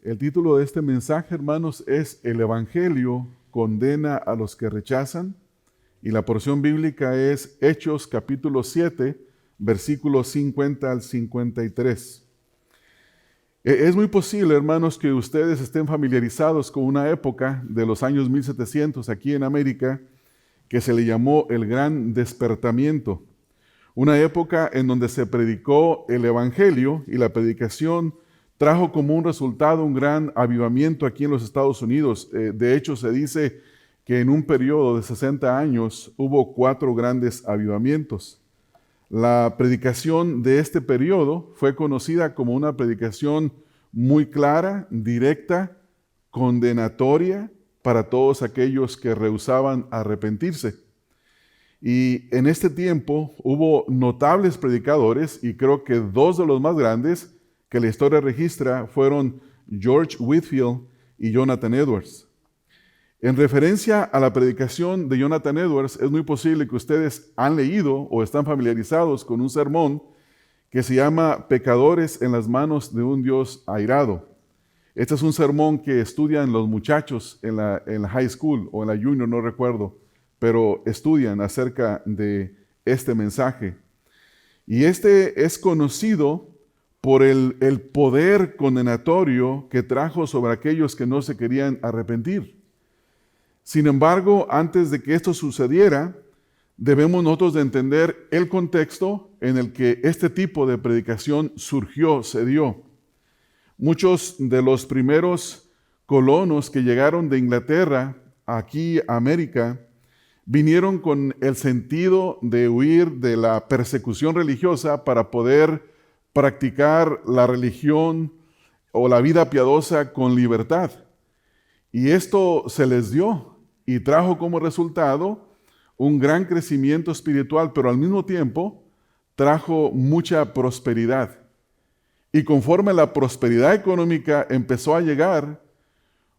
El título de este mensaje, hermanos, es El Evangelio condena a los que rechazan, y la porción bíblica es Hechos capítulo 7, versículos 50 al 53. Es muy posible, hermanos, que ustedes estén familiarizados con una época de los años 1700 aquí en América que se le llamó el Gran Despertamiento. Una época en donde se predicó el Evangelio y la predicación trajo como un resultado un gran avivamiento aquí en los Estados Unidos. De hecho, se dice que en un periodo de 60 años hubo 4 grandes avivamientos. La predicación de este periodo fue conocida como una predicación muy clara, directa, condenatoria para todos aquellos que rehusaban arrepentirse. Y en este tiempo hubo notables predicadores, y creo que 2 de los más grandes que la historia registra fueron George Whitefield y Jonathan Edwards. En referencia a la predicación de Jonathan Edwards, es muy posible que ustedes han leído o están familiarizados con un sermón que se llama Pecadores en las manos de un Dios airado. Este es un sermón que estudian los muchachos en la high school o en la junior, no recuerdo, pero estudian acerca de este mensaje. Y este es conocido por el poder condenatorio que trajo sobre aquellos que no se querían arrepentir. Sin embargo, antes de que esto sucediera, debemos nosotros de entender el contexto en el que este tipo de predicación surgió, se dio. Muchos de los primeros colonos que llegaron de Inglaterra aquí a América vinieron con el sentido de huir de la persecución religiosa para poder practicar la religión o la vida piadosa con libertad. Y esto se les dio y trajo como resultado un gran crecimiento espiritual, pero al mismo tiempo trajo mucha prosperidad. Y conforme la prosperidad económica empezó a llegar,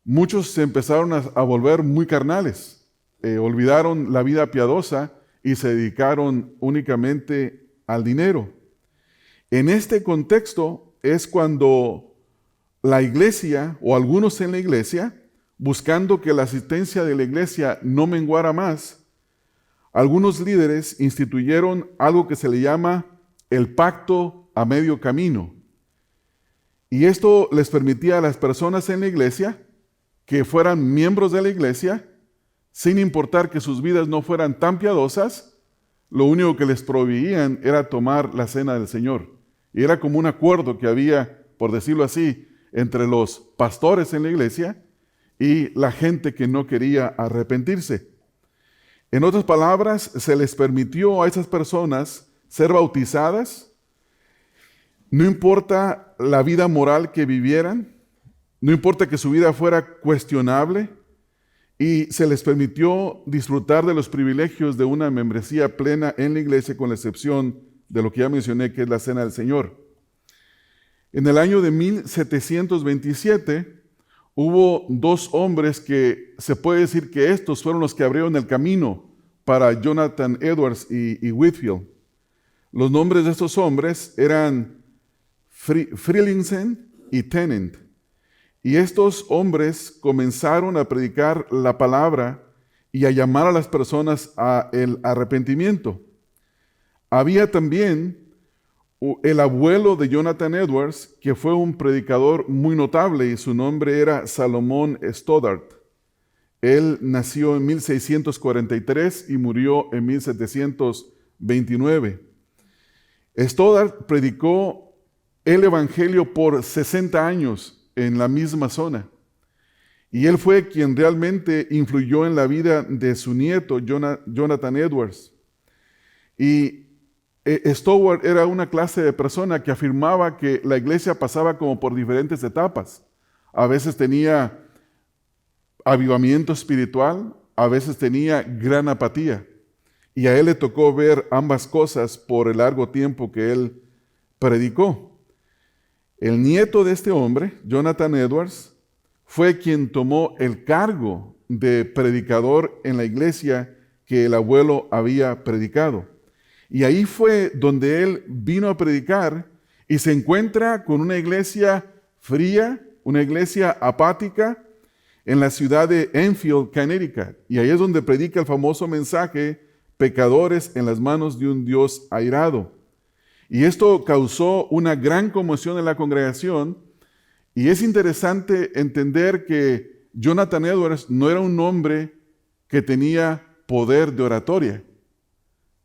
muchos se empezaron a volver muy carnales. Olvidaron la vida piadosa y se dedicaron únicamente al dinero. En este contexto es cuando la iglesia, o algunos en la iglesia, buscando que la asistencia de la iglesia no menguara más, algunos líderes instituyeron algo que se le llama el pacto a medio camino. Y esto les permitía a las personas en la iglesia que fueran miembros de la iglesia, sin importar que sus vidas no fueran tan piadosas, lo único que les proveían era tomar la cena del Señor. Y era como un acuerdo que había, por decirlo así, entre los pastores en la iglesia y la gente que no quería arrepentirse. En otras palabras, se les permitió a esas personas ser bautizadas, no importa la vida moral que vivieran, no importa que su vida fuera cuestionable, y se les permitió disfrutar de los privilegios de una membresía plena en la iglesia, con la excepción de lo que ya mencioné, que es la cena del Señor. En el año de 1727 hubo 2 hombres que se puede decir que estos fueron los que abrieron el camino para Jonathan Edwards y Whitefield. Los nombres de estos hombres eran Frelinsen y Tennant. Y estos hombres comenzaron a predicar la palabra y a llamar a las personas al arrepentimiento. Había también el abuelo de Jonathan Edwards, que fue un predicador muy notable, y su nombre era Salomón Stoddard. Él nació en 1643 y murió en 1729. Stoddard predicó el Evangelio por 60 años en la misma zona. Y él fue quien realmente influyó en la vida de su nieto, Jonathan Edwards. Y Stoddard era una clase de persona que afirmaba que la iglesia pasaba como por diferentes etapas. A veces tenía avivamiento espiritual, a veces tenía gran apatía. Y a él le tocó ver ambas cosas por el largo tiempo que él predicó. El nieto de este hombre, Jonathan Edwards, fue quien tomó el cargo de predicador en la iglesia que el abuelo había predicado. Y ahí fue donde él vino a predicar y se encuentra con una iglesia fría, una iglesia apática en la ciudad de Enfield, Connecticut. Y ahí es donde predica el famoso mensaje, pecadores en las manos de un Dios airado. Y esto causó una gran conmoción en la congregación. Y es interesante entender que Jonathan Edwards no era un hombre que tenía poder de oratoria.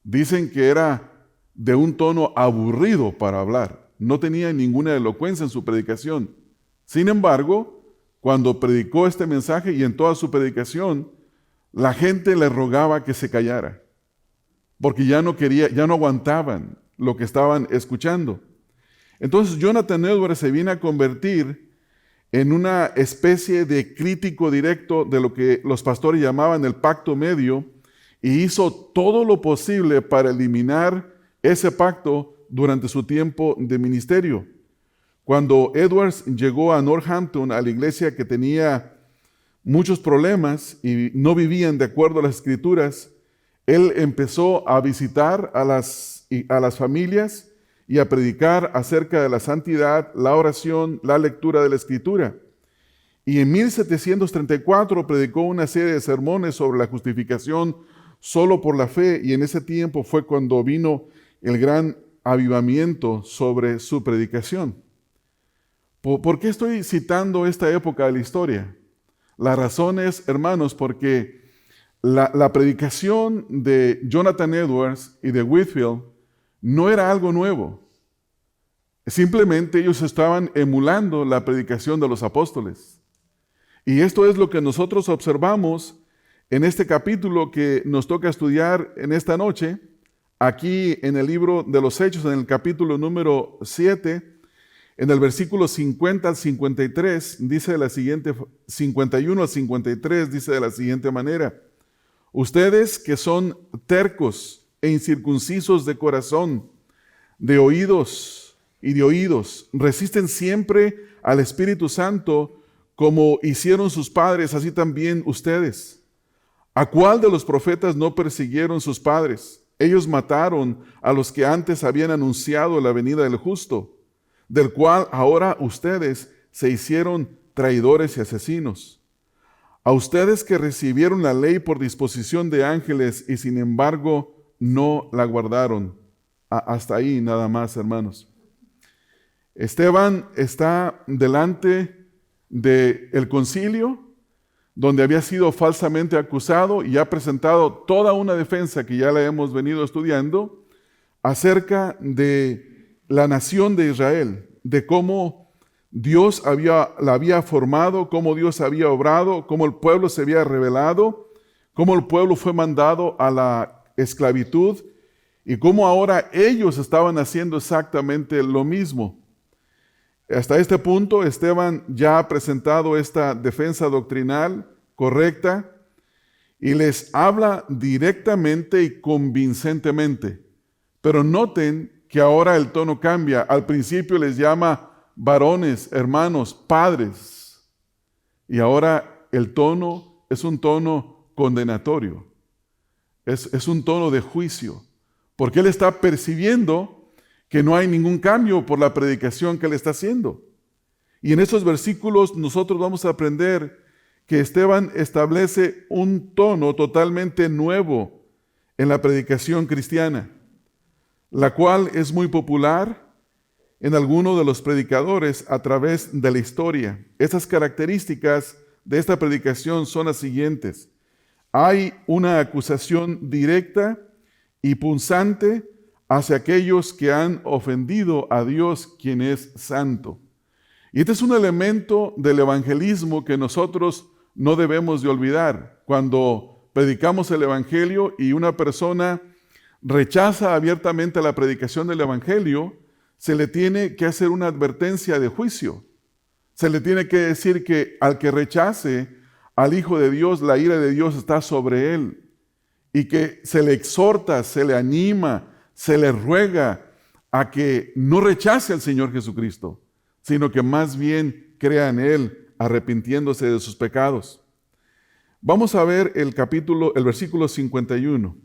Dicen que era de un tono aburrido para hablar. No tenía ninguna elocuencia en su predicación. Sin embargo, cuando predicó este mensaje y en toda su predicación, la gente le rogaba que se callara, porque ya no aguantaban lo que estaban escuchando. Entonces Jonathan Edwards se viene a convertir en una especie de crítico directo de lo que los pastores llamaban el pacto medio, y hizo todo lo posible para eliminar ese pacto durante su tiempo de ministerio. Cuando Edwards llegó a Northampton, a la iglesia que tenía muchos problemas y no vivían de acuerdo a las escrituras, él empezó a visitar a las familias y a predicar acerca de la santidad, la oración, la lectura de la escritura. Y en 1734 predicó una serie de sermones sobre la justificación solo por la fe, y en ese tiempo fue cuando vino el gran avivamiento sobre su predicación. ¿Por qué estoy citando esta época de la historia? La razón es, hermanos, porque la predicación de Jonathan Edwards y de Whitefield no era algo nuevo. Simplemente ellos estaban emulando la predicación de los apóstoles. Y esto es lo que nosotros observamos en este capítulo que nos toca estudiar en esta noche, aquí en el libro de los Hechos, en el capítulo número 7, en el versículo 50 al 53, dice de la siguiente, 51 al 53, dice de la siguiente manera: ustedes que son tercos e incircuncisos de corazón, de oídos, resisten siempre al Espíritu Santo, como hicieron sus padres, así también ustedes. ¿A cuál de los profetas no persiguieron sus padres? Ellos mataron a los que antes habían anunciado la venida del justo, del cual ahora ustedes se hicieron traidores y asesinos. A ustedes que recibieron la ley por disposición de ángeles y sin embargo no la guardaron. Hasta ahí nada más, hermanos. Esteban está delante del concilio, donde había sido falsamente acusado y ha presentado toda una defensa que ya la hemos venido estudiando acerca de la nación de Israel, de cómo Dios la había formado, cómo Dios había obrado, cómo el pueblo se había rebelado, cómo el pueblo fue mandado a la esclavitud y cómo ahora ellos estaban haciendo exactamente lo mismo. Hasta este punto, Esteban ya ha presentado esta defensa doctrinal correcta y les habla directamente y convincentemente. Pero noten que ahora el tono cambia. Al principio les llama varones, hermanos, padres. Y ahora el tono es un tono condenatorio. Es un tono de juicio. Porque él está percibiendo que no hay ningún cambio por la predicación que él está haciendo. Y en estos versículos nosotros vamos a aprender que Esteban establece un tono totalmente nuevo en la predicación cristiana, la cual es muy popular en algunos de los predicadores a través de la historia. Estas características de esta predicación son las siguientes. Hay una acusación directa y punzante hacia aquellos que han ofendido a Dios, quien es santo. Y este es un elemento del evangelismo que nosotros no debemos de olvidar. Cuando predicamos el evangelio y una persona rechaza abiertamente la predicación del evangelio, se le tiene que hacer una advertencia de juicio. Se le tiene que decir que al que rechace al Hijo de Dios, la ira de Dios está sobre él. Y que se le exhorta, se le anima, se le ruega a que no rechace al Señor Jesucristo, sino que más bien crea en Él, arrepintiéndose de sus pecados. Vamos a ver el versículo 51.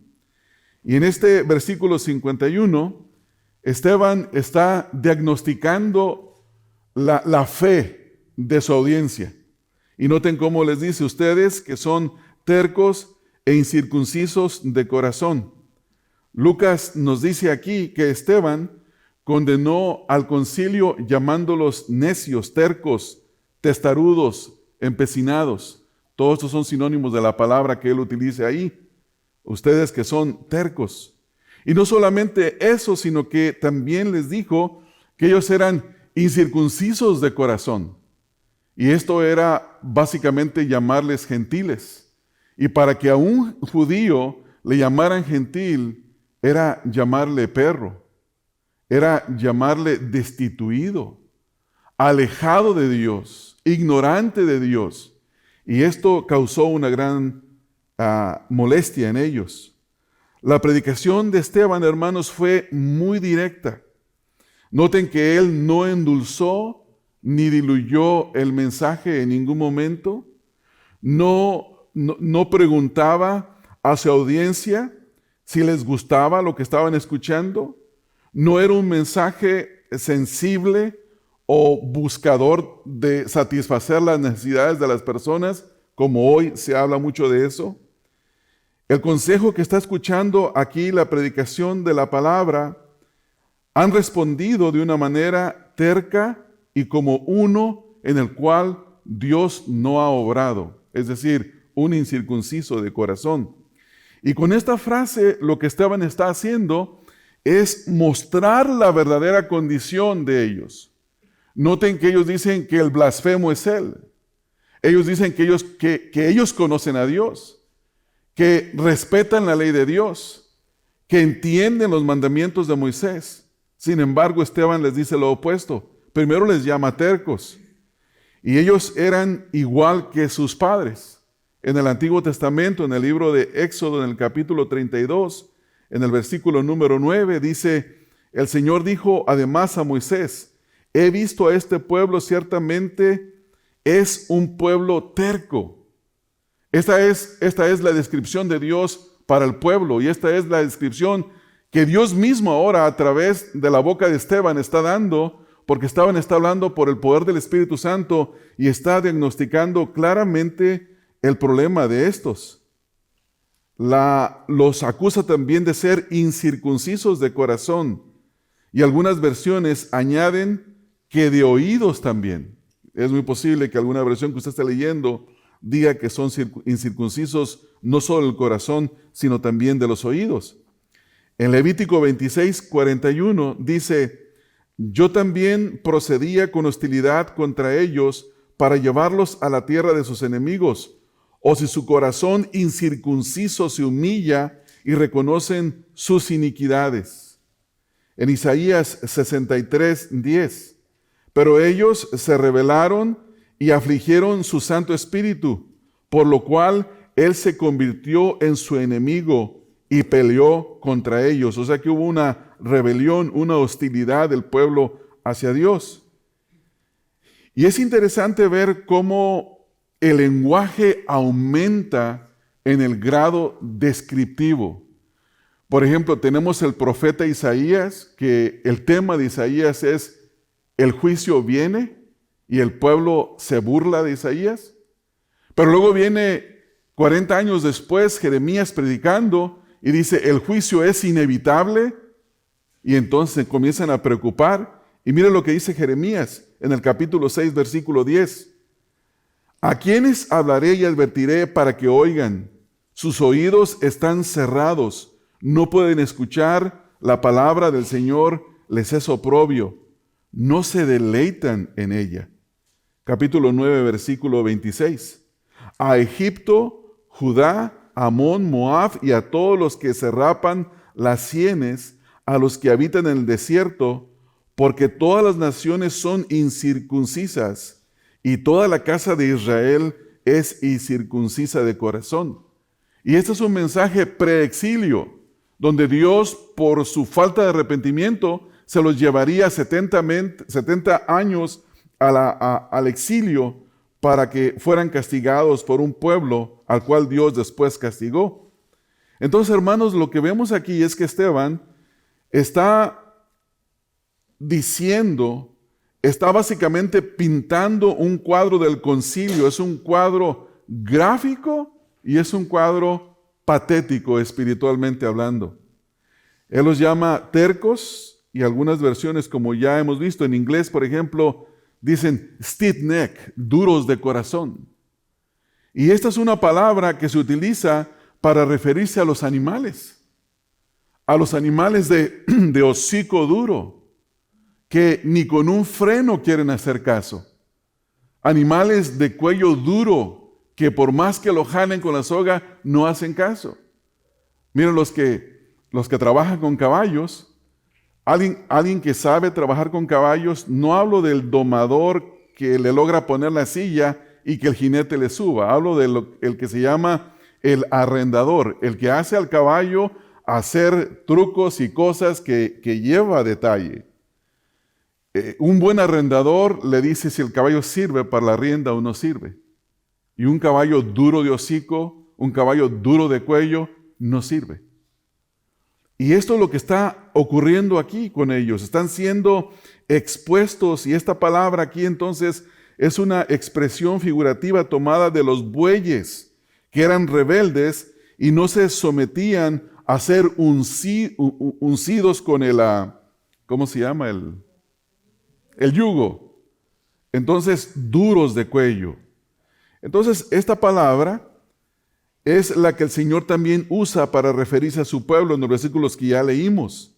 Y en este versículo 51, Esteban está diagnosticando la fe de su audiencia. Y noten cómo les dice: ustedes que son tercos e incircuncisos de corazón. Lucas nos dice aquí que Esteban condenó al concilio llamándolos necios, tercos, testarudos, empecinados. Todos estos son sinónimos de la palabra que él utiliza ahí. Ustedes que son tercos. Y no solamente eso, sino que también les dijo que ellos eran incircuncisos de corazón. Y esto era básicamente llamarles gentiles. Y para que a un judío le llamaran gentil, era llamarle perro, era llamarle destituido, alejado de Dios, ignorante de Dios. Y esto causó una gran molestia en ellos. La predicación de Esteban, hermanos, fue muy directa. Noten que él no endulzó ni diluyó el mensaje en ningún momento. No preguntaba a su audiencia si les gustaba lo que estaban escuchando. No era un mensaje sensible o buscador de satisfacer las necesidades de las personas, como hoy se habla mucho de eso. El consejo que está escuchando aquí, la predicación de la palabra, han respondido de una manera terca y como uno en el cual Dios no ha obrado, es decir, un incircunciso de corazón. Y con esta frase lo que Esteban está haciendo es mostrar la verdadera condición de ellos. Noten que ellos dicen que el blasfemo es él. Ellos dicen que ellos conocen a Dios, que respetan la ley de Dios, que entienden los mandamientos de Moisés. Sin embargo, Esteban les dice lo opuesto. Primero les llama tercos. Y ellos eran igual que sus padres. En el Antiguo Testamento, en el libro de Éxodo, en el capítulo 32, en el versículo número 9, dice: el Señor dijo además a Moisés: he visto a este pueblo, ciertamente es un pueblo terco. Esta es la descripción de Dios para el pueblo, y esta es la descripción que Dios mismo ahora a través de la boca de Esteban está dando, porque Esteban está hablando por el poder del Espíritu Santo y está diagnosticando claramente el problema de estos. Los acusa también de ser incircuncisos de corazón, y algunas versiones añaden que de oídos también. Es muy posible que alguna versión que usted esté leyendo diga que son incircuncisos no solo del corazón, sino también de los oídos. En Levítico 26:41 dice: yo también procedía con hostilidad contra ellos para llevarlos a la tierra de sus enemigos. O si su corazón incircunciso se humilla y reconocen sus iniquidades. En Isaías 63:10, pero ellos se rebelaron y afligieron su Santo Espíritu, por lo cual Él se convirtió en su enemigo y peleó contra ellos. O sea que hubo una rebelión, una hostilidad del pueblo hacia Dios. Y es interesante ver cómo el lenguaje aumenta en el grado descriptivo. Por ejemplo, tenemos el profeta Isaías, que el tema de Isaías es: el juicio viene, y el pueblo se burla de Isaías. Pero luego viene 40 años después Jeremías predicando y dice: el juicio es inevitable, y entonces se comienzan a preocupar. Y miren lo que dice Jeremías en el capítulo 6, versículo 10. ¿A quiénes hablaré y advertiré para que oigan? Sus oídos están cerrados, no pueden escuchar, la palabra del Señor les es oprobio, no se deleitan en ella. Capítulo 9, versículo 26. A Egipto, Judá, Amón, Moab y a todos los que se rapan las sienes, a los que habitan en el desierto, porque todas las naciones son incircuncisas y toda la casa de Israel es incircuncisa de corazón. Y este es un mensaje preexilio, donde Dios, por su falta de arrepentimiento, se los llevaría 70 años al exilio para que fueran castigados por un pueblo al cual Dios después castigó. Entonces, hermanos, lo que vemos aquí es que Esteban está diciendo está básicamente pintando un cuadro del concilio. Es un cuadro gráfico y es un cuadro patético espiritualmente hablando. Él los llama tercos y algunas versiones, como ya hemos visto en inglés, por ejemplo, dicen stiff-neck, duros de corazón. Y esta es una palabra que se utiliza para referirse a los animales de hocico duro, que ni con un freno quieren hacer caso. Animales de cuello duro, que por más que lo jalen con la soga, no hacen caso. Miren, los que trabajan con caballos, alguien que sabe trabajar con caballos, no hablo del domador que le logra poner la silla y que el jinete le suba. Hablo del que se llama el arrendador, el que hace al caballo hacer trucos y cosas que lleva a detalle. Un buen arrendador le dice si el caballo sirve para la rienda o no sirve. Y un caballo duro de hocico, un caballo duro de cuello, no sirve. Y esto es lo que está ocurriendo aquí con ellos. Están siendo expuestos, y esta palabra aquí entonces es una expresión figurativa tomada de los bueyes, que eran rebeldes y no se sometían a ser uncidos con el, ¿cómo se llama? El yugo. Entonces, duros de cuello. Entonces, esta palabra es la que el Señor también usa para referirse a su pueblo en los versículos que ya leímos.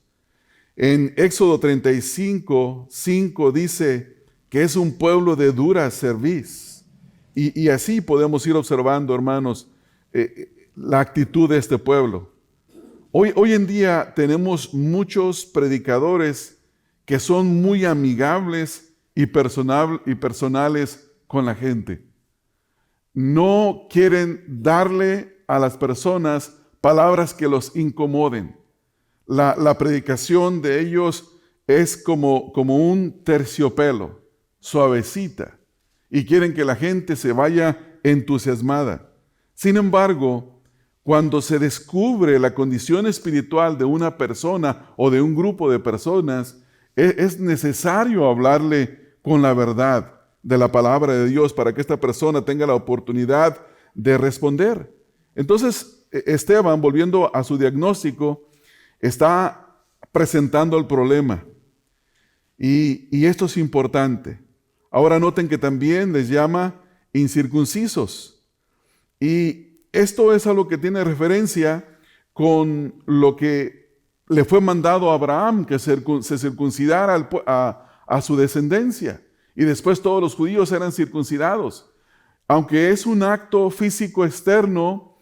En Éxodo 35:5 dice que es un pueblo de dura cerviz. Y así podemos ir observando, hermanos, la actitud de este pueblo. Hoy en día tenemos muchos predicadores que son muy amigables y personales con la gente. No quieren darle a las personas palabras que los incomoden. La predicación de ellos es como un terciopelo, suavecita, y quieren que la gente se vaya entusiasmada. Sin embargo, cuando se descubre la condición espiritual de una persona o de un grupo de personas, es necesario hablarle con la verdad de la palabra de Dios para que esta persona tenga la oportunidad de responder. Entonces, Esteban, volviendo a su diagnóstico, está presentando el problema. Y esto es importante. Ahora noten que también les llama incircuncisos. Y esto es a lo que tiene referencia con lo que le fue mandado a Abraham, que se circuncidara a su descendencia. Y después todos los judíos eran circuncidados. Aunque es un acto físico externo,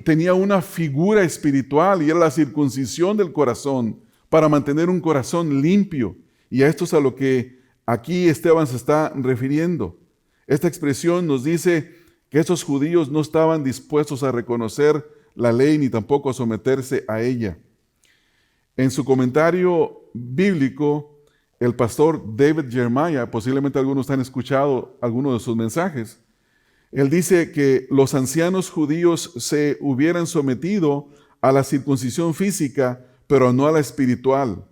tenía una figura espiritual y era la circuncisión del corazón para mantener un corazón limpio. Y a esto es a lo que aquí Esteban se está refiriendo. Esta expresión nos dice que estos judíos no estaban dispuestos a reconocer la ley ni tampoco a someterse a ella. En su comentario bíblico, el pastor David Jeremiah, posiblemente algunos han escuchado algunos de sus mensajes, él dice que los ancianos judíos se hubieran sometido a la circuncisión física, pero no a la espiritual,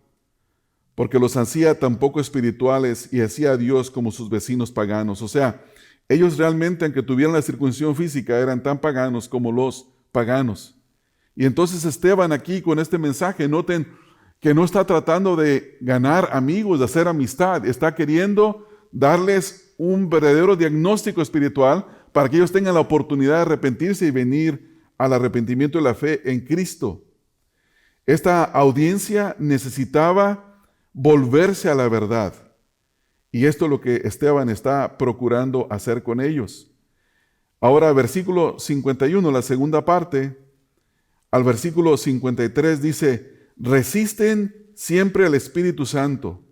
porque los hacía tan poco espirituales y hacía a Dios como sus vecinos paganos. O sea, ellos realmente, aunque tuvieran la circuncisión física, eran tan paganos como los paganos. Y entonces Esteban aquí con este mensaje, noten que no está tratando de ganar amigos, de hacer amistad, está queriendo darles un verdadero diagnóstico espiritual para que ellos tengan la oportunidad de arrepentirse y venir al arrepentimiento de la fe en Cristo. Esta audiencia necesitaba volverse a la verdad. Y esto es lo que Esteban está procurando hacer con ellos. Ahora, versículo 51, la segunda parte, al versículo 53 dice: resisten siempre al Espíritu Santo.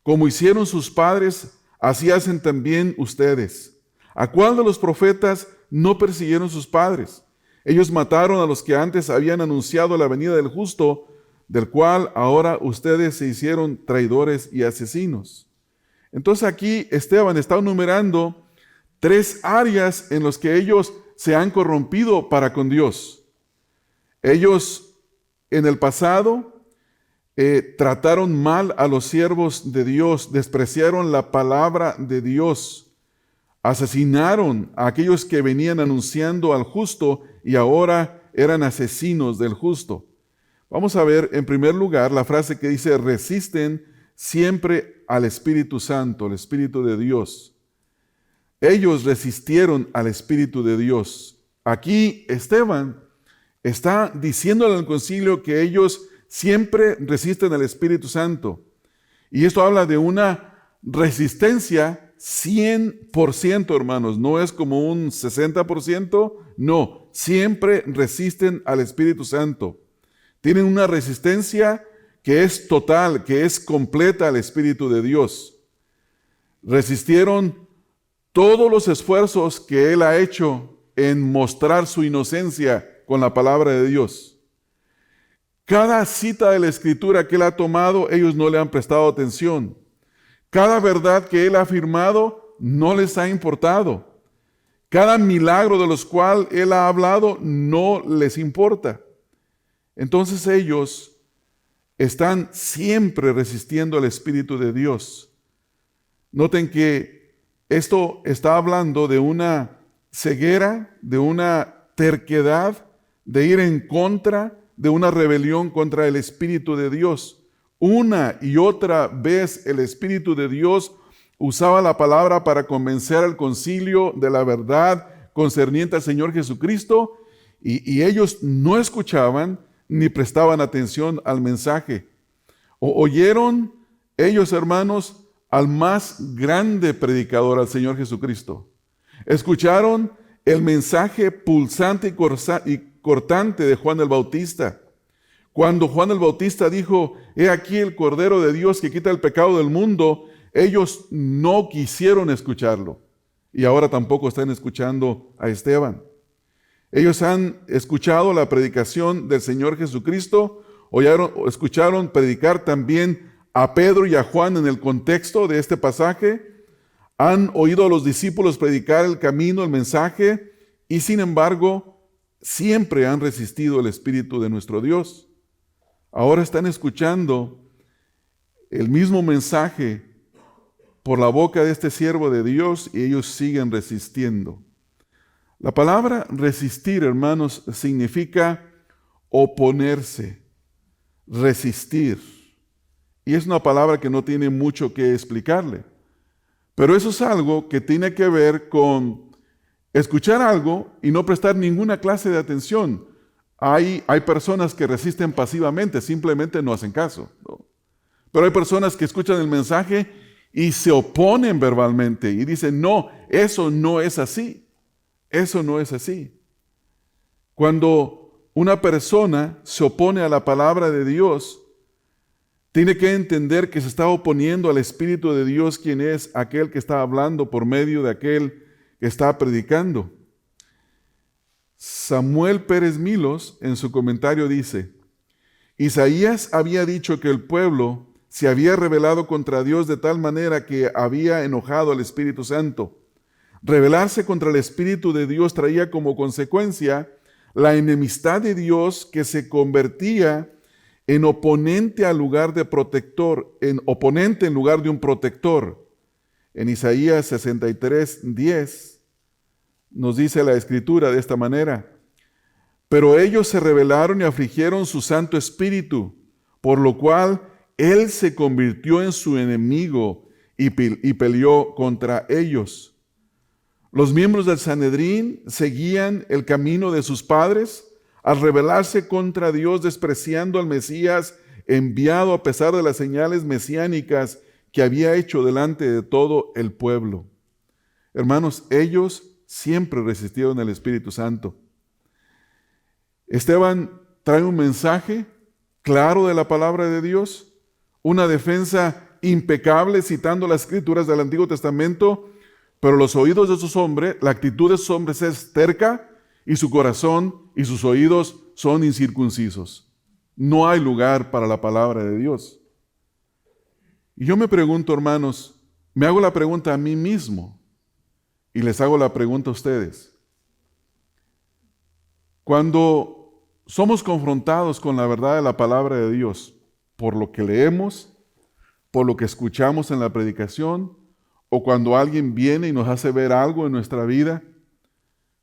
Como hicieron sus padres, así hacen también ustedes. ¿A cuál de los profetas no persiguieron sus padres? Ellos mataron a los que antes habían anunciado la venida del justo, del cual ahora ustedes se hicieron traidores y asesinos. Entonces aquí Esteban está enumerando 3 áreas en las que ellos se han corrompido para con Dios. Ellos en el pasado trataron mal a los siervos de Dios, despreciaron la palabra de Dios, asesinaron a aquellos que venían anunciando al justo y ahora eran asesinos del justo. Vamos a ver en primer lugar la frase que dice: resisten siempre al Espíritu Santo, al Espíritu de Dios. Ellos resistieron al Espíritu de Dios. Aquí Esteban está diciéndole al concilio que ellos siempre resisten al Espíritu Santo. Y esto habla de una resistencia 100%, hermanos. No es como un 60%, no. Siempre resisten al Espíritu Santo. Tienen una resistencia que es total, que es completa al Espíritu de Dios. Resistieron todos los esfuerzos que Él ha hecho en mostrar su inocencia con la palabra de Dios. Cada cita de la Escritura que Él ha tomado, ellos no le han prestado atención. Cada verdad que Él ha afirmado, no les ha importado. Cada milagro de los cuales Él ha hablado, no les importa. Entonces ellos están siempre resistiendo al Espíritu de Dios. Noten que esto está hablando de una ceguera, de una terquedad, de ir en contra, de una rebelión contra el Espíritu de Dios. Una y otra vez el Espíritu de Dios usaba la palabra para convencer al concilio de la verdad concerniente al Señor Jesucristo, y ellos no escuchaban ni prestaban atención al mensaje. Oyeron ellos, hermanos, al más grande predicador, al Señor Jesucristo. Escucharon el mensaje pulsante y cortante de Juan el Bautista. Cuando Juan el Bautista dijo: he aquí el Cordero de Dios que quita el pecado del mundo, ellos no quisieron escucharlo. Y ahora tampoco están escuchando a Esteban. Ellos han escuchado la predicación del Señor Jesucristo, escucharon predicar también a Pedro y a Juan en el contexto de este pasaje, han oído a los discípulos predicar el camino, el mensaje, y sin embargo, siempre han resistido el Espíritu de nuestro Dios. Ahora están escuchando el mismo mensaje por la boca de este siervo de Dios y ellos siguen resistiendo. La palabra resistir, hermanos, significa oponerse, resistir. Y es una palabra que no tiene mucho que explicarle. Pero eso es algo que tiene que ver con escuchar algo y no prestar ninguna clase de atención. Hay personas que resisten pasivamente, simplemente no hacen caso, ¿no? Pero hay personas que escuchan el mensaje y se oponen verbalmente y dicen: no, eso no es así. Eso no es así. Cuando una persona se opone a la palabra de Dios, tiene que entender que se está oponiendo al Espíritu de Dios, quien es aquel que está hablando por medio de aquel que está predicando. Samuel Pérez Milos, en su comentario, dice: Isaías había dicho que el pueblo se había rebelado contra Dios de tal manera que había enojado al Espíritu Santo. Rebelarse contra el Espíritu de Dios traía como consecuencia la enemistad de Dios, que se convertía en oponente al lugar de protector, en oponente en lugar de un protector. En Isaías 63:10 nos dice la Escritura de esta manera: pero ellos se rebelaron y afligieron su Santo Espíritu, por lo cual Él se convirtió en su enemigo y peleó contra ellos. Los miembros del Sanedrín seguían el camino de sus padres al rebelarse contra Dios, despreciando al Mesías enviado a pesar de las señales mesiánicas que había hecho delante de todo el pueblo. Hermanos, ellos siempre resistieron al Espíritu Santo. Esteban trae un mensaje claro de la palabra de Dios, una defensa impecable citando las Escrituras del Antiguo Testamento, pero los oídos de esos hombres, la actitud de esos hombres es terca, y su corazón y sus oídos son incircuncisos. No hay lugar para la palabra de Dios. Y yo me pregunto, hermanos, me hago la pregunta a mí mismo y les hago la pregunta a ustedes. Cuando somos confrontados con la verdad de la palabra de Dios, por lo que leemos, por lo que escuchamos en la predicación, o cuando alguien viene y nos hace ver algo en nuestra vida?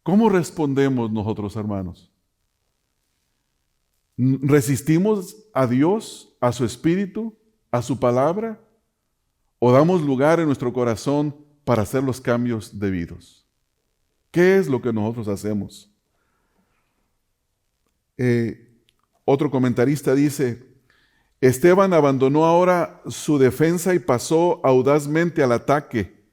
¿Cómo respondemos nosotros, hermanos? ¿Resistimos a Dios, a su Espíritu, a su palabra? ¿O damos lugar en nuestro corazón para hacer los cambios debidos? ¿Qué es lo que nosotros hacemos? Otro comentarista dice, Esteban abandonó ahora su defensa y pasó audazmente al ataque,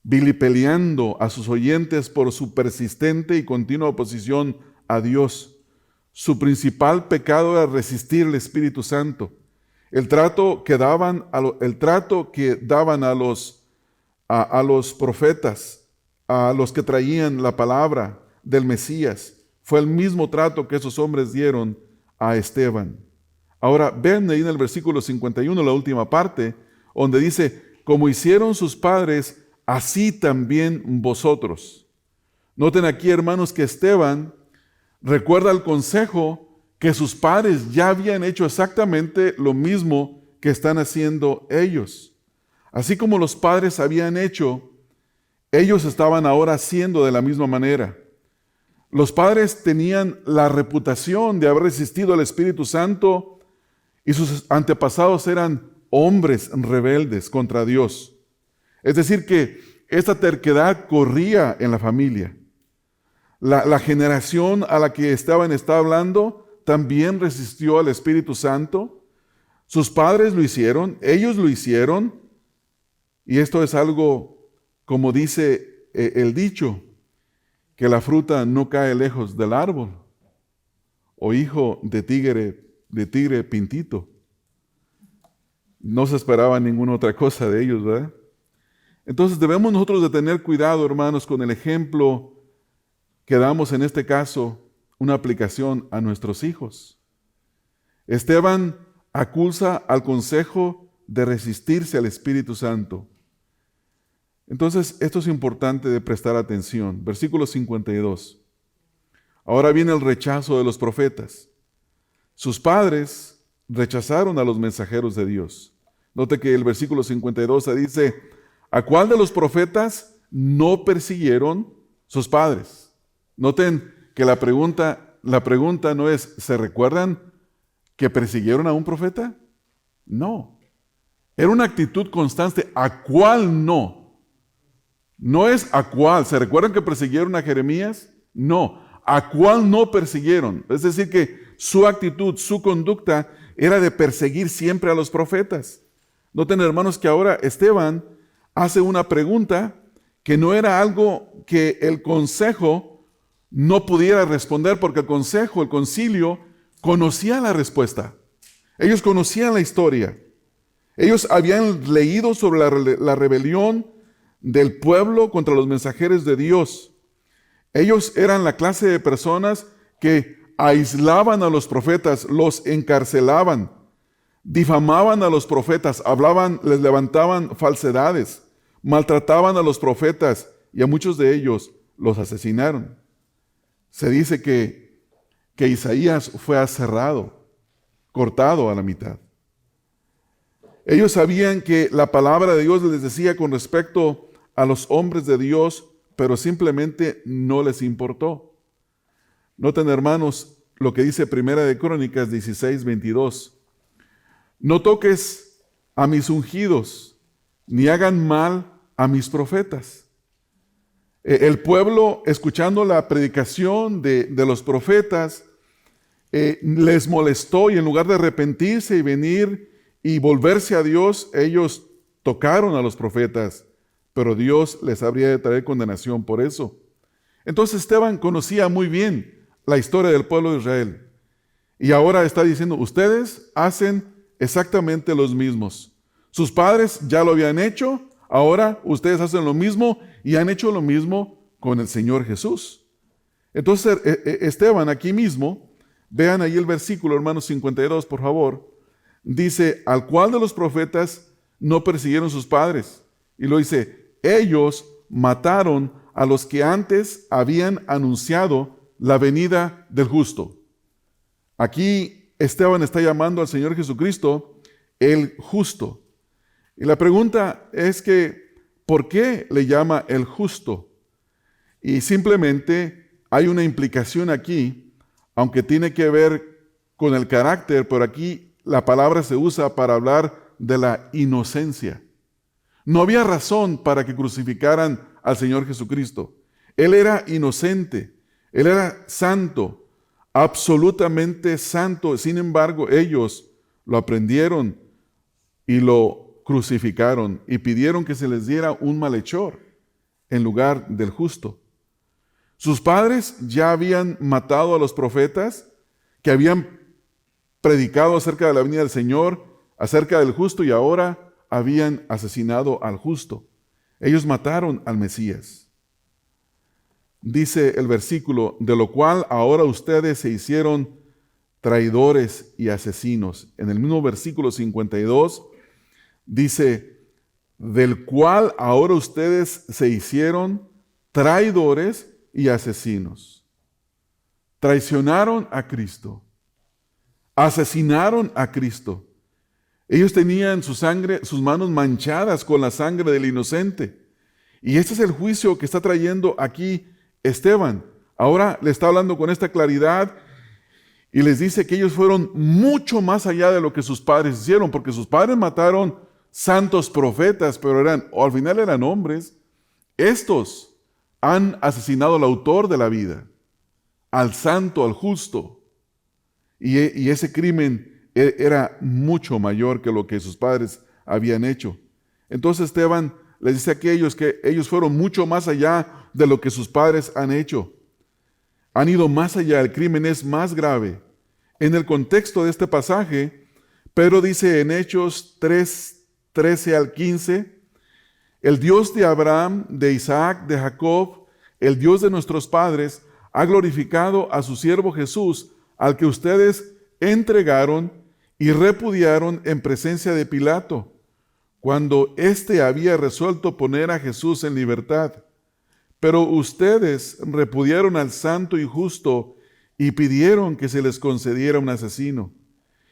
vilipeleando a sus oyentes por su persistente y continua oposición a Dios. Su principal pecado era resistir el Espíritu Santo. El trato que daban a los profetas, a los que traían la palabra del Mesías, fue el mismo trato que esos hombres dieron a Esteban. Ahora, ven ahí en el versículo 51, la última parte, donde dice, como hicieron sus padres, así también vosotros. Noten aquí, hermanos, que Esteban recuerda el consejo que sus padres ya habían hecho exactamente lo mismo que están haciendo ellos. Así como los padres habían hecho, ellos estaban ahora haciendo de la misma manera. Los padres tenían la reputación de haber resistido al Espíritu Santo y sus antepasados eran hombres rebeldes contra Dios. Es decir, que esta terquedad corría en la familia. La generación a la que Esteban está hablando también resistió al Espíritu Santo. Sus padres lo hicieron, ellos lo hicieron, y esto es algo, como dice el dicho, que la fruta no cae lejos del árbol, o hijo de tigre pintito. No se esperaba ninguna otra cosa de ellos, ¿verdad? Entonces debemos nosotros de tener cuidado, hermanos, con el ejemplo que damos en este caso, una aplicación a nuestros hijos. Esteban acusa al consejo de resistirse al Espíritu Santo. Entonces, esto es importante de prestar atención. Versículo 52. Ahora viene el rechazo de los profetas. Sus padres rechazaron a los mensajeros de Dios. Note que el versículo 52 dice, ¿a cuál de los profetas no persiguieron sus padres? Noten que la pregunta no es, ¿se recuerdan que persiguieron a un profeta? No. Era una actitud constante. ¿A cuál no? No es a cuál. ¿Se recuerdan que persiguieron a Jeremías? No. ¿A cuál no persiguieron? Es decir, que su actitud, su conducta era de perseguir siempre a los profetas. Noten, hermanos, que ahora Esteban hace una pregunta que no era algo que el consejo no pudiera responder, porque el consejo, el concilio, conocía la respuesta. Ellos conocían la historia. Ellos habían leído sobre la rebelión del pueblo contra los mensajeros de Dios. Ellos eran la clase de personas que aislaban a los profetas, los encarcelaban, difamaban a los profetas, hablaban, les levantaban falsedades, maltrataban a los profetas y a muchos de ellos los asesinaron. Se dice que Isaías fue aserrado, cortado a la mitad. Ellos sabían que la palabra de Dios les decía con respecto a los hombres de Dios, pero simplemente no les importó. Noten, hermanos, lo que dice Primera de Crónicas 16:22. No toques a mis ungidos, ni hagan mal a mis profetas. El pueblo, escuchando la predicación de los profetas, les molestó, y en lugar de arrepentirse y venir y volverse a Dios, ellos tocaron a los profetas, pero Dios les habría de traer condenación por eso. Entonces Esteban conocía muy bien la historia del pueblo de Israel, y ahora está diciendo, ustedes hacen exactamente los mismos. Sus padres ya lo habían hecho, ahora ustedes hacen lo mismo y han hecho lo mismo con el Señor Jesús. Entonces Esteban aquí mismo, vean ahí el versículo, hermanos, 52, por favor, dice, ¿al cual de los profetas no persiguieron sus padres? Y lo dice, ellos mataron a los que antes habían anunciado la venida del justo. Aquí Esteban está llamando al Señor Jesucristo el justo. Y la pregunta es que, ¿por qué le llama el justo? Y simplemente hay una implicación aquí, aunque tiene que ver con el carácter, pero aquí la palabra se usa para hablar de la inocencia. No había razón para que crucificaran al Señor Jesucristo. Él era inocente, Él era santo, absolutamente santo. Sin embargo, ellos lo aprendieron y lo crucificaron y pidieron que se les diera un malhechor en lugar del justo. Sus padres ya habían matado a los profetas que habían predicado acerca de la venida del Señor, acerca del justo, y ahora habían asesinado al justo. Ellos mataron al Mesías. Dice el versículo, de lo cual ahora ustedes se hicieron traidores y asesinos. En el mismo versículo 52 dice, del cual ahora ustedes se hicieron traidores y asesinos. Traicionaron a Cristo. Asesinaron a Cristo. Ellos tenían su sangre, sus manos manchadas con la sangre del inocente. Y este es el juicio que está trayendo aquí Esteban. Ahora le está hablando con esta claridad y les dice que ellos fueron mucho más allá de lo que sus padres hicieron, porque sus padres mataron santos profetas, pero al final eran hombres. Estos han asesinado al autor de la vida, al santo, al justo. Y ese crimen era mucho mayor que lo que sus padres habían hecho. Entonces Esteban les dice a aquellos que ellos fueron mucho más allá de lo que sus padres han hecho. Han ido más allá, el crimen es más grave. En el contexto de este pasaje, Pedro dice en Hechos 3:13 al 15, el Dios de Abraham, de Isaac, de Jacob, el Dios de nuestros padres, ha glorificado a su siervo Jesús, al que ustedes entregaron y repudiaron en presencia de Pilato, cuando éste había resuelto poner a Jesús en libertad. Pero ustedes repudiaron al santo y justo y pidieron que se les concediera un asesino,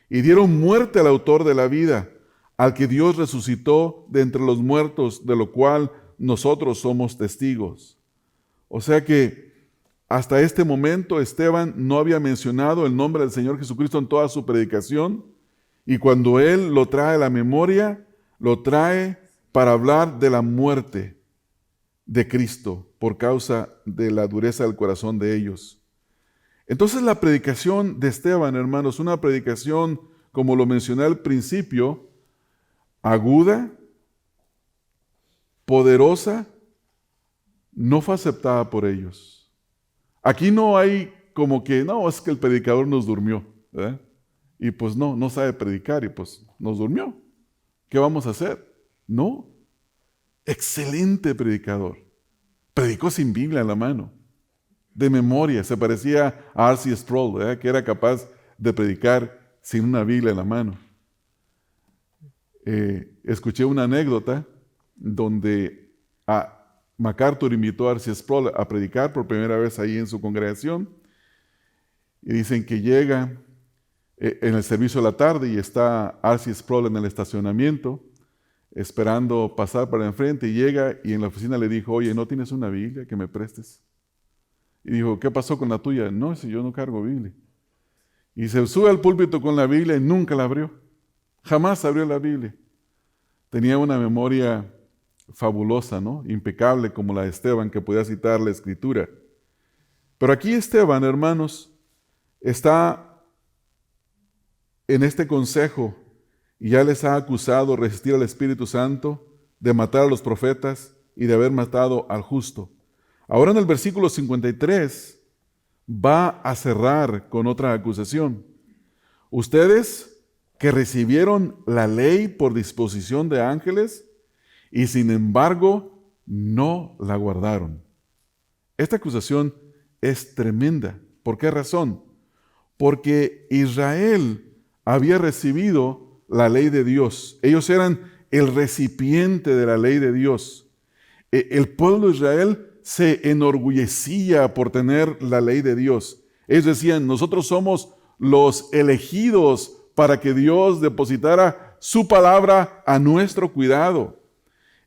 y dieron muerte al autor de la vida, al que Dios resucitó de entre los muertos, de lo cual nosotros somos testigos. O sea que hasta este momento Esteban no había mencionado el nombre del Señor Jesucristo en toda su predicación, y cuando él lo trae a la memoria, lo trae para hablar de la muerte de Cristo por causa de la dureza del corazón de ellos. Entonces la predicación de Esteban, hermanos, una predicación, como lo mencioné al principio, aguda, poderosa, no fue aceptada por ellos. Aquí no hay como que, no, es que el predicador nos durmió, ¿verdad? Y pues no sabe predicar y pues nos durmió. ¿Qué vamos a hacer? No. Excelente predicador. Predicó sin Biblia en la mano, de memoria. Se parecía a R.C. Sproul, ¿verdad? Que era capaz de predicar sin una Biblia en la mano. Escuché una anécdota donde MacArthur invitó a R.C. Sproul a predicar por primera vez ahí en su congregación. Y dicen que llega en el servicio de la tarde y está R.C. Sproul en el estacionamiento, esperando pasar para enfrente, y llega y en la oficina le dijo, oye, ¿no tienes una Biblia que me prestes? Y dijo, ¿qué pasó con la tuya? No, si yo no cargo Biblia. Y se sube al púlpito con la Biblia y nunca la abrió. Jamás abrió la Biblia. Tenía una memoria fabulosa, ¿no? Impecable como la de Esteban, que podía citar la Escritura. Pero aquí Esteban, hermanos, está en este consejo y ya les ha acusado de resistir al Espíritu Santo, de matar a los profetas y de haber matado al justo. Ahora en el versículo 53 va a cerrar con otra acusación. Ustedes que recibieron la ley por disposición de ángeles y sin embargo no la guardaron. Esta acusación es tremenda. ¿Por qué razón? Porque Israel había recibido la ley de Dios. Ellos eran el recipiente de la ley de Dios. El pueblo de Israel se enorgullecía por tener la ley de Dios. Ellos decían, nosotros somos los elegidos para que Dios depositara su palabra a nuestro cuidado.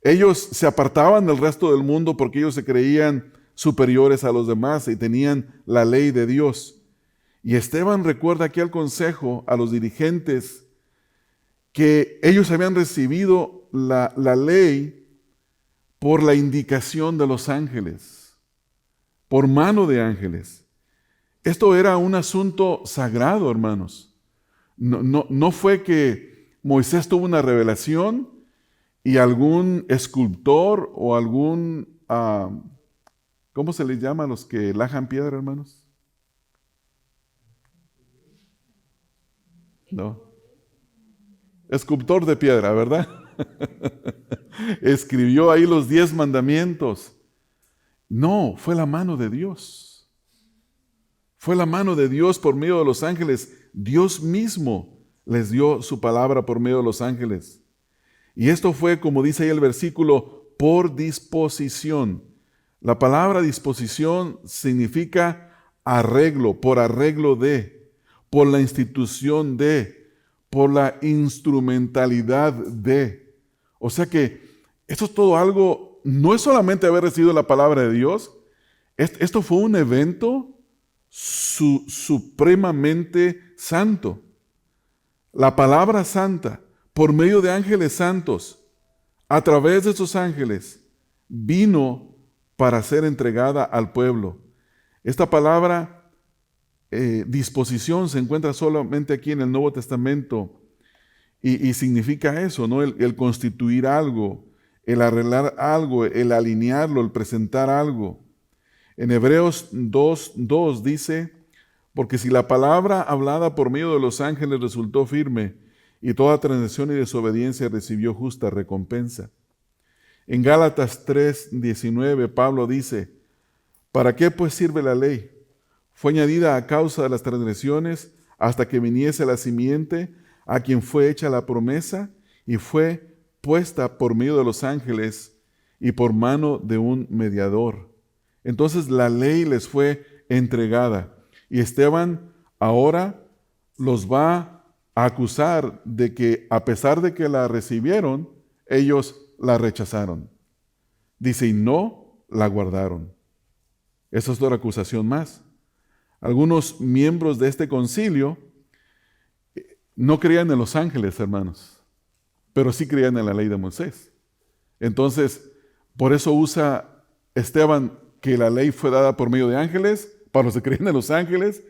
Ellos se apartaban del resto del mundo porque ellos se creían superiores a los demás y tenían la ley de Dios. Y Esteban recuerda aquí al consejo, a los dirigentes, que ellos habían recibido la ley por la indicación de los ángeles, por mano de ángeles. Esto era un asunto sagrado, hermanos. No fue que Moisés tuvo una revelación y algún escultor o algún, ¿cómo se les llama a los que lajan piedra, hermanos? No. Escultor de piedra, ¿verdad? Escribió ahí los 10 mandamientos. No, fue la mano de Dios. Fue la mano de Dios por medio de los ángeles. Dios mismo les dio su palabra por medio de los ángeles. Y esto fue, como dice ahí el versículo, por disposición. La palabra disposición significa arreglo, por arreglo de, por la institución de, por la instrumentalidad de. O sea que esto es todo algo, no es solamente haber recibido la palabra de Dios, esto fue un evento supremamente santo. La palabra santa, por medio de ángeles santos, a través de esos ángeles, vino para ser entregada al pueblo. Esta palabra disposición se encuentra solamente aquí en el Nuevo Testamento y significa eso, ¿no? El constituir algo, el arreglar algo, el alinearlo, el presentar algo. En Hebreos 2:2 dice, porque si la palabra hablada por medio de los ángeles resultó firme, y toda transgresión y desobediencia recibió justa recompensa. En Gálatas 3:19 Pablo dice, ¿para qué pues sirve la ley? Fue añadida a causa de las transgresiones hasta que viniese la simiente a quien fue hecha la promesa y fue puesta por medio de los ángeles y por mano de un mediador. Entonces la ley les fue entregada y Esteban ahora los va a acusar de que a pesar de que la recibieron, ellos la rechazaron. Dice, y no la guardaron. Esa es otra acusación más. Algunos miembros de este concilio no creían en los ángeles, hermanos, pero sí creían en la ley de Moisés. Entonces, por eso usa Esteban que la ley fue dada por medio de ángeles, para los que creían en los ángeles,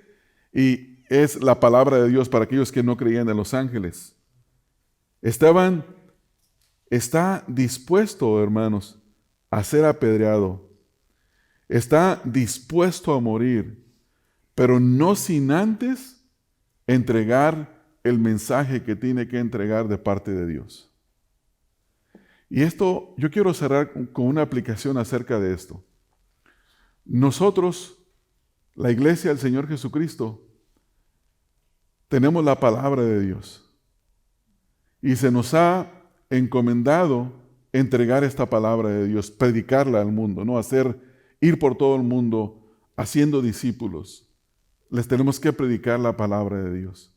y es la palabra de Dios para aquellos que no creían en los ángeles. Esteban está dispuesto, hermanos, a ser apedreado. Está dispuesto a morir, pero no sin antes entregar el mensaje que tiene que entregar de parte de Dios. Y esto, yo quiero cerrar con una aplicación acerca de esto. Nosotros, la iglesia del Señor Jesucristo, tenemos la palabra de Dios. Y se nos ha encomendado entregar esta palabra de Dios, predicarla al mundo, ¿no? Ir por todo el mundo haciendo discípulos. Les tenemos que predicar la palabra de Dios.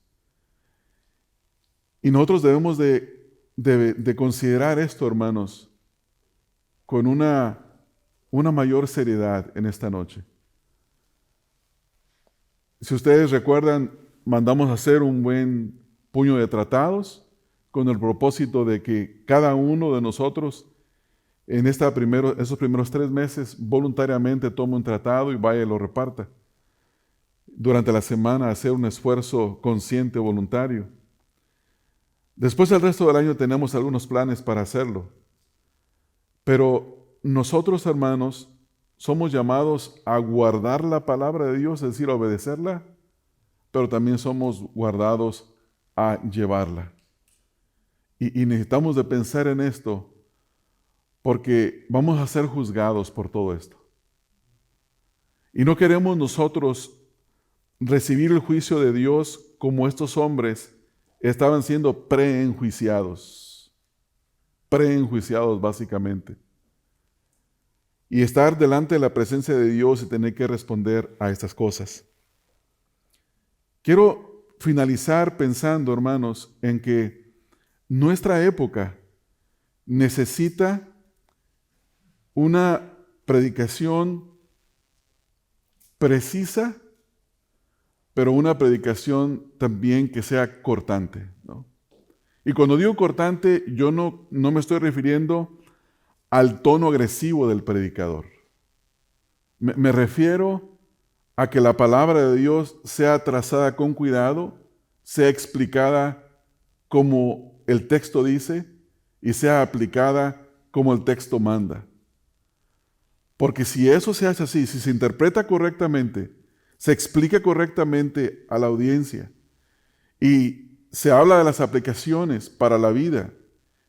Y nosotros debemos de considerar esto, hermanos, con una mayor seriedad en esta noche. Si ustedes recuerdan, mandamos a hacer un buen puño de tratados con el propósito de que cada uno de nosotros en esos primeros 3 meses voluntariamente tome un tratado y vaya y lo reparta. Durante la semana hacer un esfuerzo consciente, voluntario. Después del resto del año tenemos algunos planes para hacerlo. Pero nosotros, hermanos, somos llamados a guardar la palabra de Dios, es decir, a obedecerla, pero también somos guardados a llevarla. Y necesitamos de pensar en esto, porque vamos a ser juzgados por todo esto. Y no queremos nosotros recibir el juicio de Dios como estos hombres estaban siendo preenjuiciados básicamente. Y estar delante de la presencia de Dios y tener que responder a estas cosas. Quiero finalizar pensando, hermanos, en que nuestra época necesita una predicación precisa, pero una predicación también que sea cortante, ¿no? Y cuando digo cortante, yo no me estoy refiriendo al tono agresivo del predicador. Me refiero a que la palabra de Dios sea trazada con cuidado, sea explicada como el texto dice y sea aplicada como el texto manda. Porque si eso se hace así, si se interpreta correctamente, se explica correctamente a la audiencia y se habla de las aplicaciones para la vida,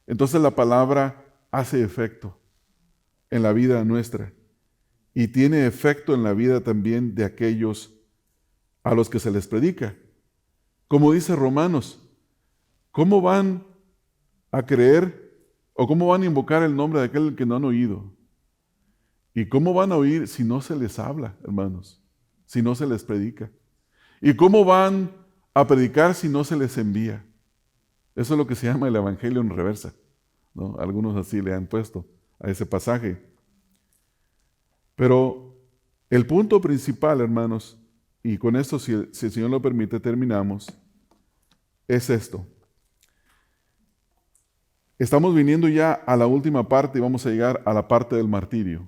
entonces la palabra hace efecto en la vida nuestra y tiene efecto en la vida también de aquellos a los que se les predica. Como dice Romanos, ¿cómo van a creer o cómo van a invocar el nombre de aquel que no han oído? ¿Y cómo van a oír si no se les habla, hermanos? Si no se les predica. ¿Y cómo van a predicar si no se les envía? Eso es lo que se llama el Evangelio en reversa, ¿no? Algunos así le han puesto a ese pasaje. Pero el punto principal, hermanos, y con esto, si el Señor lo permite, terminamos, es esto. Estamos viniendo ya a la última parte y vamos a llegar a la parte del martirio.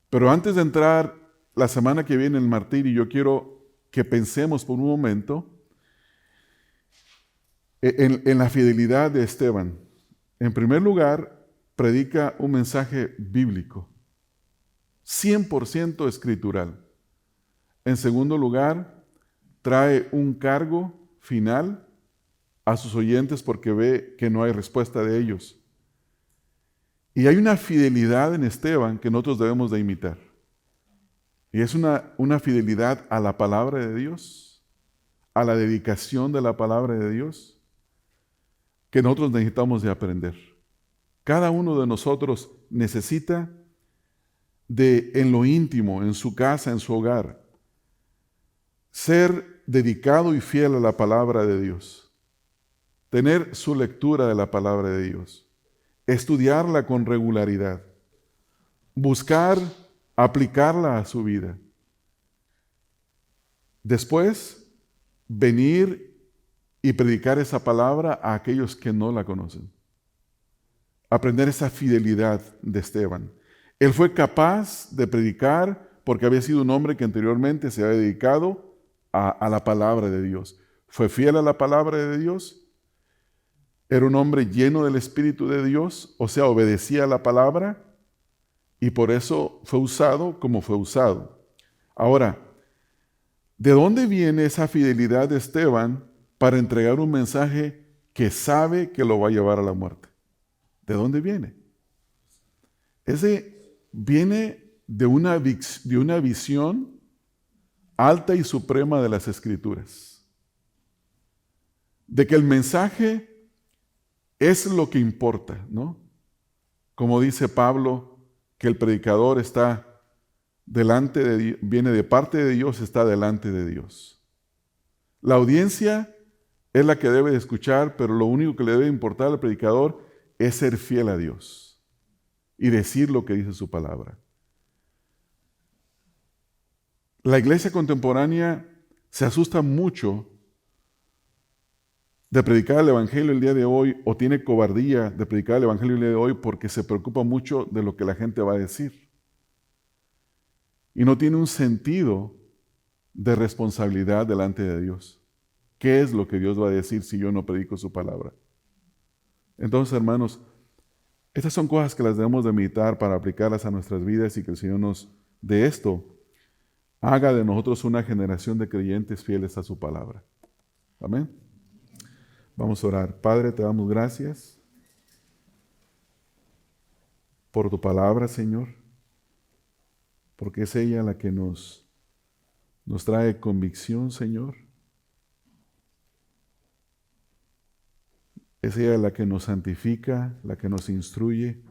Pero antes de entrar la semana que viene en el martirio, yo quiero que pensemos por un momento en la fidelidad de Esteban. En primer lugar, predica un mensaje bíblico, 100% escritural. En segundo lugar, trae un cargo final a sus oyentes porque ve que no hay respuesta de ellos. Y hay una fidelidad en Esteban que nosotros debemos de imitar. Y es una fidelidad a la palabra de Dios, a la dedicación de la palabra de Dios, que nosotros necesitamos de aprender. Cada uno de nosotros necesita de, en lo íntimo, en su casa, en su hogar, ser dedicado y fiel a la palabra de Dios. Tener su lectura de la palabra de Dios. Estudiarla con regularidad. Buscar aplicarla a su vida. Después, venir y predicar esa palabra a aquellos que no la conocen. Aprender esa fidelidad de Esteban. Él fue capaz de predicar porque había sido un hombre que anteriormente se había dedicado a la palabra de Dios. Fue fiel a la palabra de Dios. Era un hombre lleno del Espíritu de Dios, o sea, obedecía a la palabra y por eso fue usado como fue usado. Ahora, ¿de dónde viene esa fidelidad de Esteban para entregar un mensaje que sabe que lo va a llevar a la muerte? ¿De dónde viene? Ese viene de una visión alta y suprema de las Escrituras. De que el mensaje es lo que importa, ¿no? Como dice Pablo, que el predicador está delante de Dios, viene de parte de Dios, está delante de Dios. La audiencia es la que debe de escuchar, pero lo único que le debe importar al predicador es ser fiel a Dios y decir lo que dice su palabra. La iglesia contemporánea se asusta mucho de predicar el Evangelio el día de hoy, o tiene cobardía de predicar el Evangelio el día de hoy porque se preocupa mucho de lo que la gente va a decir. Y no tiene un sentido de responsabilidad delante de Dios. ¿Qué es lo que Dios va a decir si yo no predico su palabra? Entonces, hermanos, estas son cosas que las debemos de meditar para aplicarlas a nuestras vidas y que el Señor nos de esto haga de nosotros una generación de creyentes fieles a su palabra. Amén. Vamos a orar. Padre, te damos gracias por tu palabra, Señor, porque es ella la que nos trae convicción, Señor. Es ella la que nos santifica, la que nos instruye,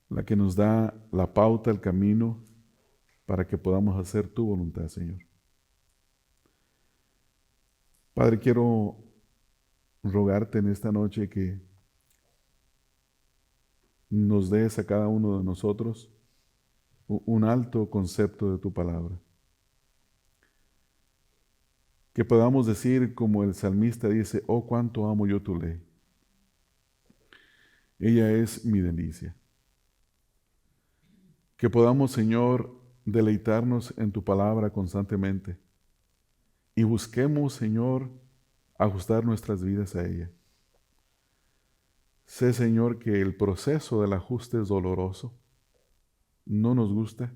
la que nos da la pauta, el camino, para que podamos hacer tu voluntad, Señor. Padre, quiero rogarte en esta noche que nos des a cada uno de nosotros un alto concepto de tu palabra. Que podamos decir como el salmista dice, oh, cuánto amo yo tu ley. Ella es mi delicia. Que podamos, Señor, deleitarnos en tu palabra constantemente y busquemos, Señor, ajustar nuestras vidas a ella. Sé, Señor, que el proceso del ajuste es doloroso. No nos gusta.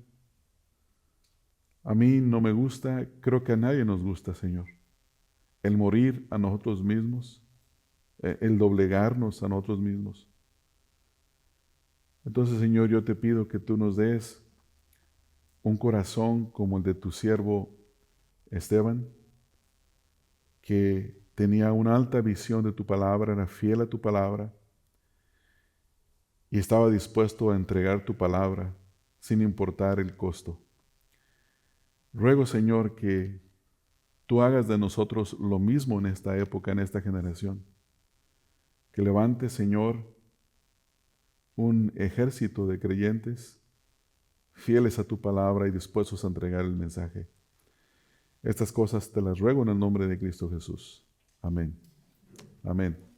A mí no me gusta, creo que a nadie nos gusta, Señor. El morir a nosotros mismos, el doblegarnos a nosotros mismos. Entonces, Señor, yo te pido que tú nos des un corazón como el de tu siervo Esteban, que tenía una alta visión de tu palabra, era fiel a tu palabra y estaba dispuesto a entregar tu palabra sin importar el costo. Ruego, Señor, que tú hagas de nosotros lo mismo en esta época, en esta generación. Que levantes, Señor, un ejército de creyentes fieles a tu palabra y dispuestos a entregar el mensaje. Estas cosas te las ruego en el nombre de Cristo Jesús. Amén. Amén.